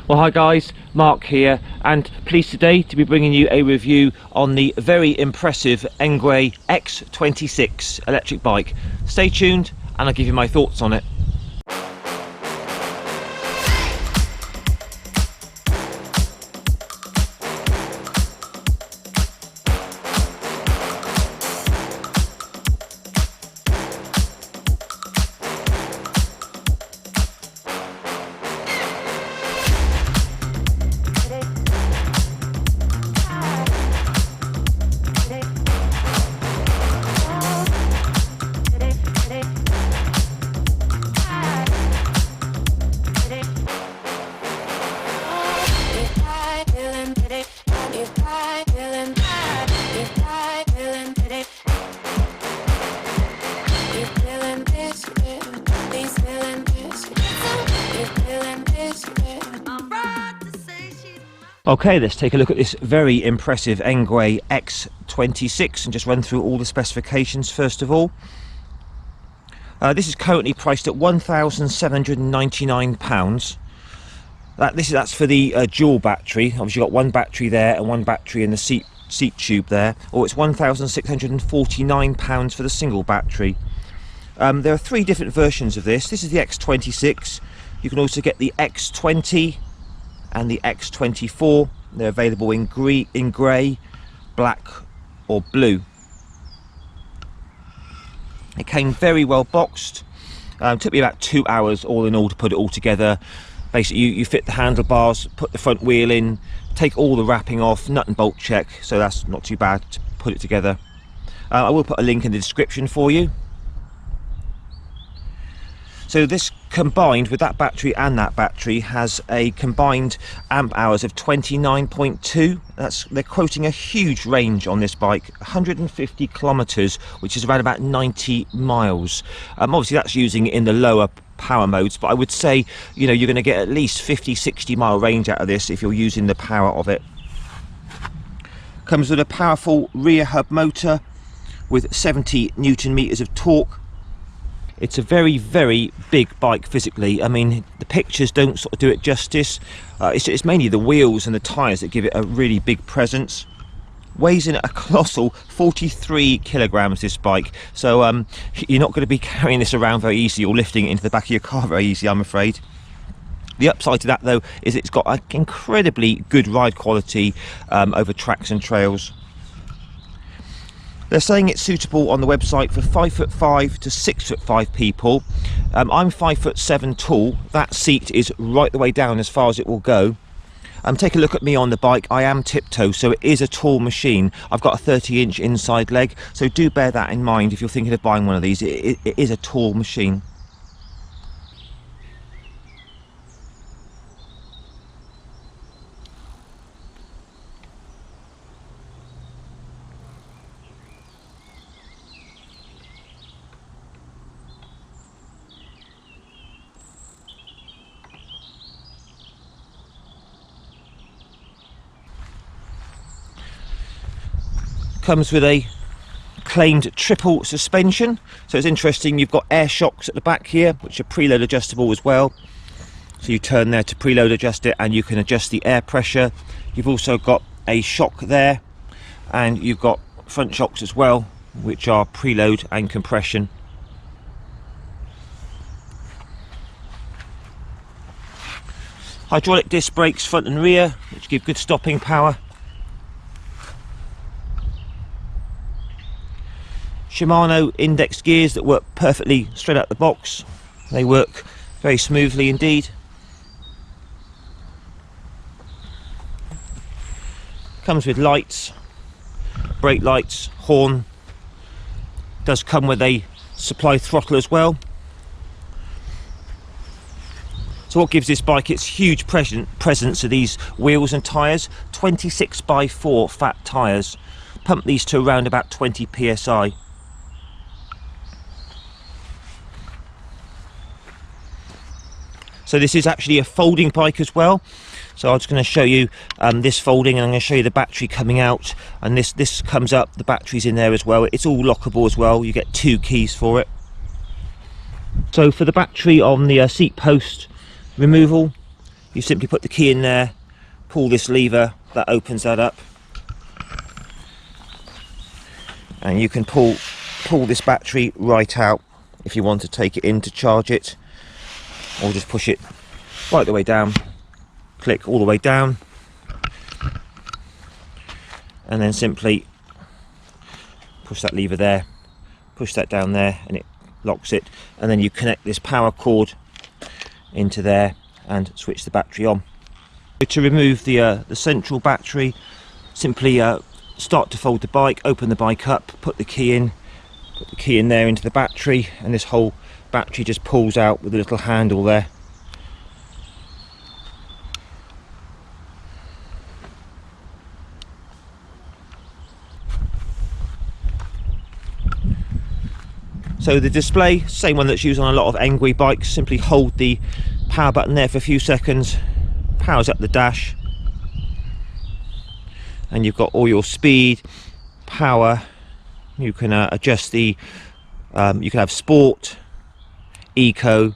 Well, hi guys, Mark here, and pleased today to be bringing you a review on the very impressive Engwe X26 electric bike. Stay tuned and I'll give you my thoughts on it. Okay, let's take a look at this very impressive Engwe X26 and just run through all the specifications first of all. This is currently priced at £1,799. That's for the dual battery. Obviously you've got one battery there and one battery in the seat tube there, or it's £1,649 for the single battery. There are three different versions of this. This is the X26. You can also get the X20 and the X24. They're available in grey, black or blue. It came very well boxed. Took me about 2 hours all in all to put it all together. Basically you fit the handlebars, put the front wheel in, take all the wrapping off, nut and bolt check, so that's not too bad to put it together. I will put a link in the description for you. So this combined with that battery and that battery has a combined amp hours of 29.2. They're quoting a huge range on this bike, 150 kilometers, which is around about 90 miles. Obviously that's using it in the lower power modes, but I would say, you know, you're going to get at least 50-60 mile range out of this if you're using the power of it. Comes with a powerful rear hub motor with 70 Newton meters of torque. It's a very, very big bike physically. I mean, the pictures don't sort of do it justice. It's mainly the wheels and the tyres that give it a really big presence. Weighs in at a colossal 43 kilograms, this bike. So you're not going to be carrying this around very easily or lifting it into the back of your car very easily, I'm afraid. The upside to that though is it's got an incredibly good ride quality over tracks and trails. They're saying it's suitable on the website for 5'5" to 6'5" people. I'm 5'7" tall. That seat is right the way down as far as it will go. Take a look at me on the bike. I am tiptoe, so it is a tall machine. I've got a 30-inch inside leg, so do bear that in mind if you're thinking of buying one of these. It is a tall machine. Comes with a claimed triple suspension, so it's interesting. You've got air shocks at the back here, which are preload adjustable as well, so you turn there to preload adjust it and you can adjust the air pressure. You've also got a shock there, and you've got front shocks as well, which are preload and compression. Hydraulic disc brakes front and rear, which give good stopping power. Shimano index gears that work perfectly straight out the box. They work very smoothly indeed. Comes with lights, brake lights, horn. Does come with a supply throttle as well. So what gives this bike its huge presence are these wheels and tyres. 26x4 fat tyres. Pump these to around about 20 psi. So this is actually a folding bike as well. So I'm just going to show you this folding, and I'm going to show you the battery coming out, and this comes up, the battery's in there as well. It's all lockable as well. You get 2 keys for it. So for the battery on the seat post removal, You simply put the key in there, pull this lever, that opens that up, and you can pull this battery right out if you want to take it in to charge it, or just push it right the way down, click all the way down, and then simply push that lever there, push that down there, and it locks it, and then you connect this power cord into there and switch the battery on. To remove the central battery, simply start to fold the bike, open the bike up, put the key in there into the battery, and this whole battery just pulls out with a little handle there. So the display, same one that's used on a lot of Engwe bikes, simply hold the power button there for a few seconds, powers up the dash, and you've got all your speed, power. You can adjust the, you can have sport, eco,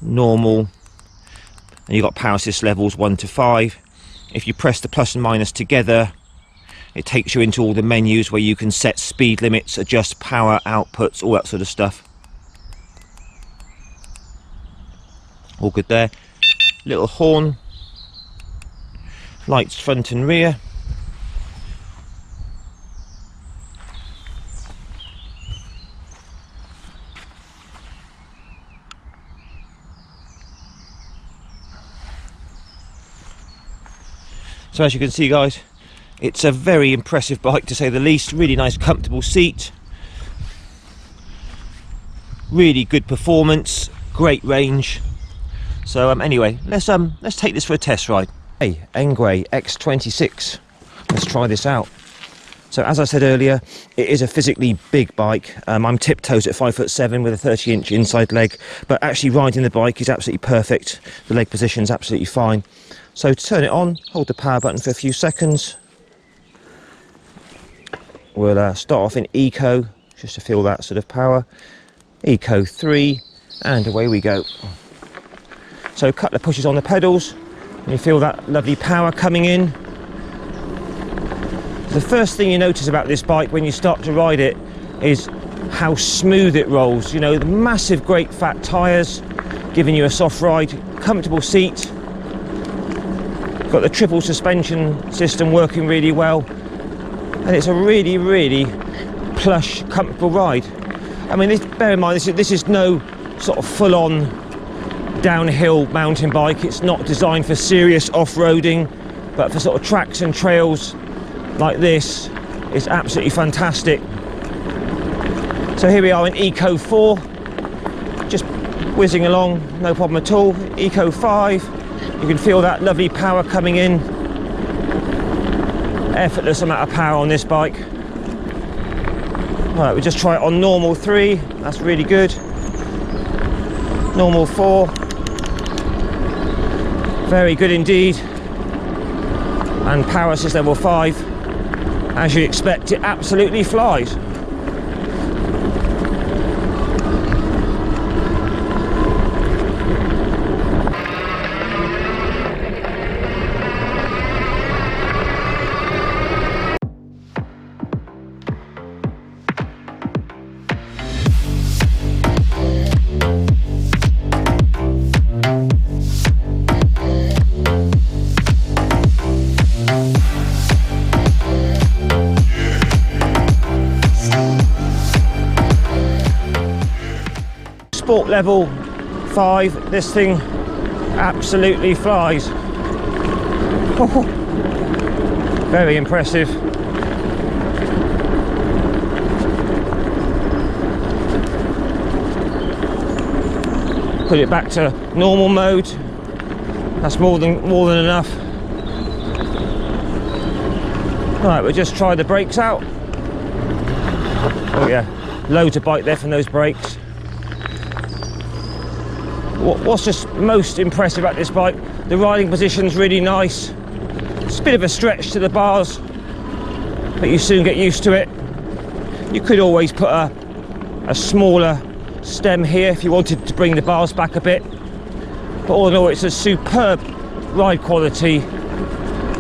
normal, and you've got power assist levels 1 to 5. If you press the plus and minus together, it takes you into all the menus where you can set speed limits, adjust power outputs, all that sort of stuff. All good there. Little horn, lights front and rear. So as you can see, guys, it's a very impressive bike to say the least. Really nice comfortable seat, really good performance, great range. So anyway, let's take this for a test ride. Hey, Engwe X26, let's try this out. So as I said earlier, it is a physically big bike. I'm tiptoes at 5'7" with a 30-inch inside leg, but actually riding the bike is absolutely perfect. The leg position's absolutely fine. So to turn it on, hold the power button for a few seconds. We'll start off in Eco, just to feel that sort of power. Eco 3, and away we go. So a couple of pushes on the pedals, and you feel that lovely power coming in. The first thing you notice about this bike when you start to ride it is how smooth it rolls. You know, the massive great fat tyres giving you a soft ride, comfortable seat. Got the triple suspension system working really well. And it's a really, really plush, comfortable ride. I mean, bear in mind, this is no sort of full-on downhill mountain bike. It's not designed for serious off-roading, but for sort of tracks and trails like this, it's absolutely fantastic. So here we are in Eco 4, just whizzing along, no problem at all. Eco 5, you can feel that lovely power coming in. Effortless amount of power on this bike. Right, we'll just try it on normal 3, that's really good. Normal 4, very good indeed. And power assist level 5, as you'd expect, it absolutely flies. Sport level 5, this thing absolutely flies. Very impressive. Put it back to normal mode. That's more than enough. Right, we'll just try the brakes out. Oh yeah, loads of bite there from those brakes. What's just most impressive about this bike, the riding position's really nice. It's a bit of a stretch to the bars, but you soon get used to it. You could always put a smaller stem here if you wanted to bring the bars back a bit. But all in all, it's a superb ride quality,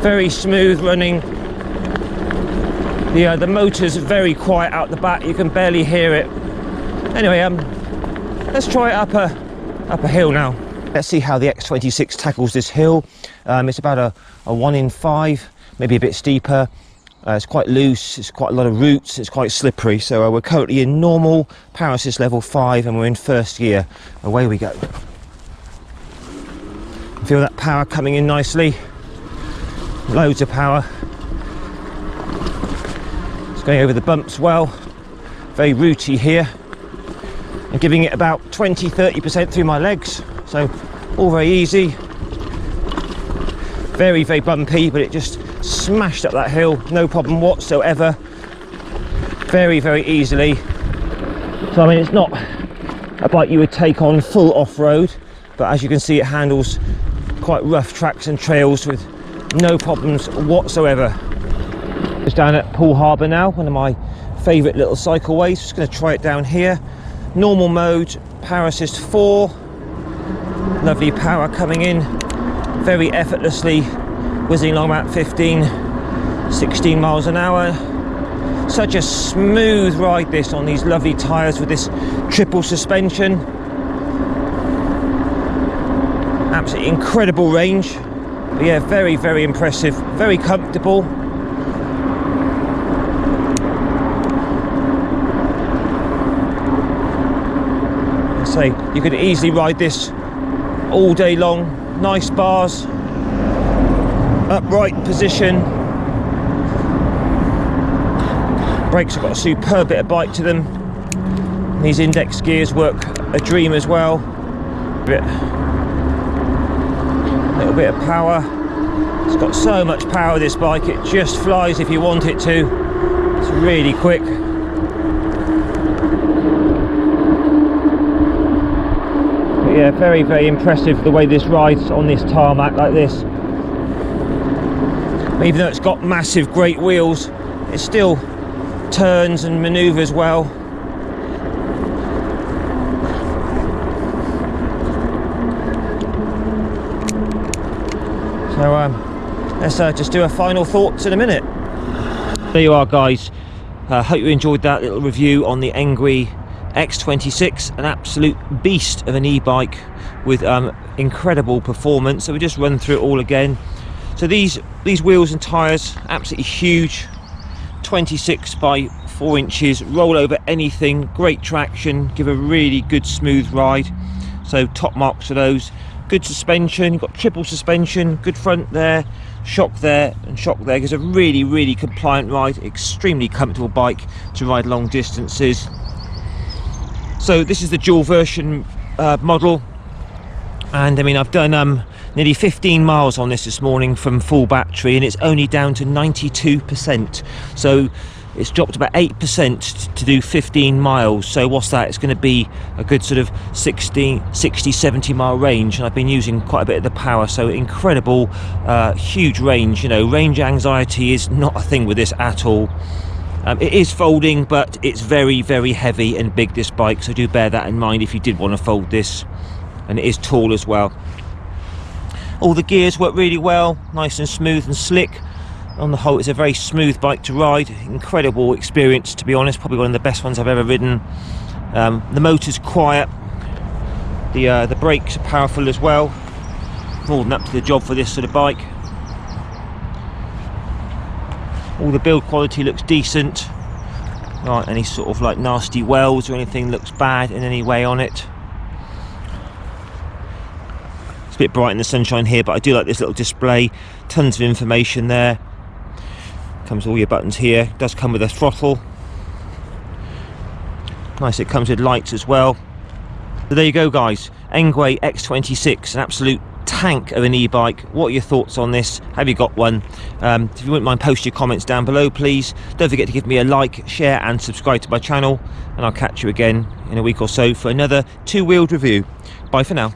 very smooth running. The motor's very quiet out the back, you can barely hear it. Anyway, let's try it up a hill now. Let's see how the X26 tackles this hill. It's about a 1 in 5, maybe a bit steeper. It's quite loose, it's quite a lot of roots, it's quite slippery. So we're currently in normal, power assist level 5, and we're in first gear. Away we go. Feel that power coming in nicely. Loads of power. It's going over the bumps well. Very rooty here. I'm giving it about 20-30% through my legs. So all very easy. Very, very bumpy, but it just smashed up that hill, no problem whatsoever. Very, very easily. So I mean, it's not a bike you would take on full off-road, but as you can see, it handles quite rough tracks and trails with no problems whatsoever. Just down at Poole Harbour now, one of my favourite little cycleways. Just going to try it down here. Normal mode, power assist 4. Lovely power coming in, very effortlessly, whizzing along about 15-16 miles an hour. Such a smooth ride this on these lovely tyres with this triple suspension. Absolutely incredible range. But yeah, very, very impressive, very comfortable. So you could easily ride this all day long. Nice bars, upright position. Brakes have got a superb bit of bite to them. These index gears work a dream as well. Little bit of power. It's got so much power, this bike, it just flies if you want it to. It's really quick. But yeah, very, very impressive the way this rides on this tarmac like this. Even though it's got massive great wheels, it still turns and manoeuvres well. So let's just do a final thoughts in a minute. There you are, guys. Hope you enjoyed that little review on the Engwe X26, an absolute beast of an e-bike with incredible performance. So we just run through it all again. So these wheels and tyres, absolutely huge, 26 by 4 inches, roll over anything, great traction, give a really good smooth ride. So top marks for those. Good suspension, you've got triple suspension, good front there, shock there and shock there. Gives a really, really compliant ride, extremely comfortable bike to ride long distances. So this is the dual version model, and I mean, I've done nearly 15 miles on this morning from full battery, and it's only down to 92%. So it's dropped about 8% to do 15 miles. So what's that? It's going to be a good sort of 60-70 mile range, and I've been using quite a bit of the power. So incredible, huge range. You know, range anxiety is not a thing with this at all. It is folding, but it's very, very heavy and big, this bike, so do bear that in mind if you did want to fold this. And it is tall as well. All the gears work really well, nice and smooth and slick. On the whole, it's a very smooth bike to ride. Incredible experience, to be honest. Probably one of the best ones I've ever ridden. The motor's quiet. The brakes are powerful as well. More than up to the job for this sort of bike. All the build quality looks decent. There aren't any sort of like nasty welds or anything looks bad in any way on it. It's a bit bright in the sunshine here, but I do like this little display. Tons of information there. Comes with all your buttons here. It does come with a throttle. Nice, it comes with lights as well. So there you go, guys. Engwe X26, an absolute tank of an e-bike. What are your thoughts on this? Have you got one? If you wouldn't mind, post your comments down below, please. Don't forget to give me a like, share and subscribe to my channel, and I'll catch you again in a week or so for another two-wheeled review. Bye for now.